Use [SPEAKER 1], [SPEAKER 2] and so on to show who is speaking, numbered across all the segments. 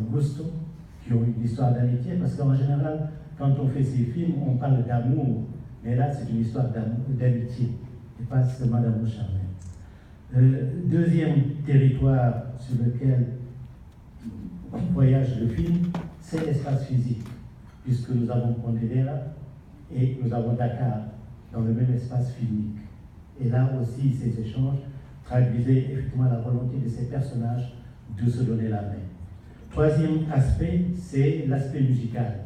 [SPEAKER 1] Augusto, qui ont une histoire d'amitié, parce qu'en général, quand on fait ces films, on parle d'amour, mais là, c'est une histoire d'amitié, et pas seulement d'amour charnel. Deuxième territoire sur lequel voyage le film, c'est l'espace physique, puisque nous avons Pontedera et nous avons Dakar dans le même espace filmique. Et là aussi, ces échanges traduisaient effectivement la volonté de ces personnages de se donner la main. Troisième aspect, c'est l'aspect musical,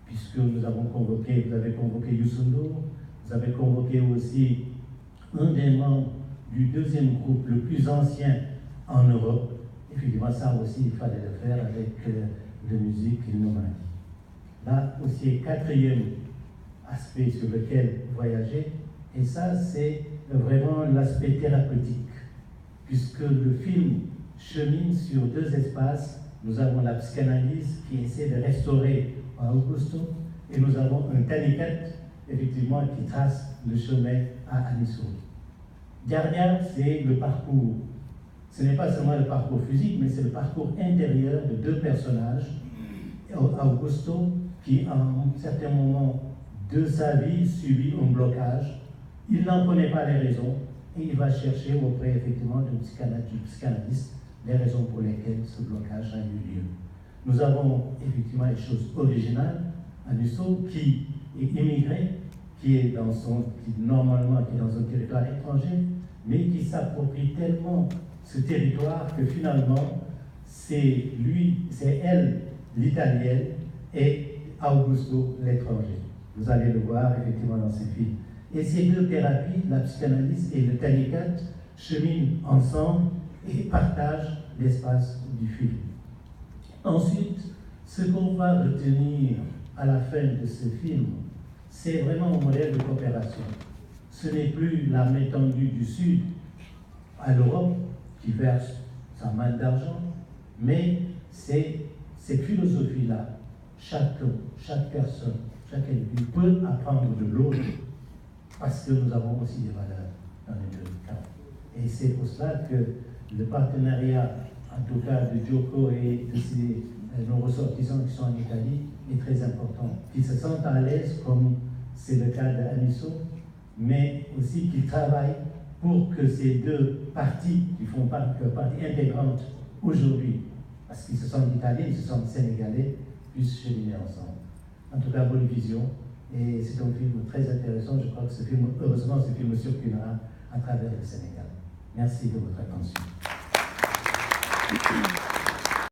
[SPEAKER 1] puisque vous avez convoqué Youssou N'Dour, vous avez convoqué aussi un des membres du deuxième groupe le plus ancien en Europe. Effectivement, ça aussi, il fallait le faire avec la musique nomadique. Là aussi, quatrième aspect sur lequel voyager, et ça, c'est vraiment l'aspect thérapeutique, puisque le film chemine sur deux espaces. Nous avons la psychanalyse qui essaie de restaurer Augusto, et nous avons un Tanikat, effectivement, qui trace le chemin à Anisso. Dernière, c'est le parcours. Ce n'est pas seulement le parcours physique, mais c'est le parcours intérieur de deux personnages. Augusto, qui à un certain moment de sa vie subit un blocage, il n'en connaît pas les raisons, et il va chercher auprès effectivement du psychanalyste les raisons pour lesquelles ce blocage a eu lieu. Nous avons effectivement les choses originales. Anisso, qui est immigré, qui est dans un territoire étranger, mais qui s'approprie tellement ce territoire que finalement, c'est elle l'italienne et Augusto l'étranger. Vous allez le voir effectivement dans ces films. Et ces deux thérapies, la psychanalyse et le Tanikat, cheminent ensemble et partagent l'espace du film. Ensuite, ce qu'on va retenir à la fin de ce film, c'est vraiment un modèle de coopération. Ce n'est plus la main tendue du Sud à l'Europe qui verse sa main d'argent, mais c'est cette philosophie-là. Chaque personne, chaque individu peut apprendre de l'autre, parce que nous avons aussi des valeurs dans les deux cas. Et c'est pour cela que le partenariat, en tout cas de Djoko et de nos ressortissants qui sont en Italie, est très important. Qu'ils se sentent à l'aise, comme c'est le cas d'Anisso, mais aussi qu'ils travaillent pour que ces deux parties, qui font partie intégrante aujourd'hui, parce qu'ils se sentent italiens, ils se sentent sénégalais, puissent cheminer ensemble. En tout cas, bonne vision. Et c'est un film très intéressant. Je crois que heureusement, ce film circulera à travers le Sénégal. Merci de votre attention.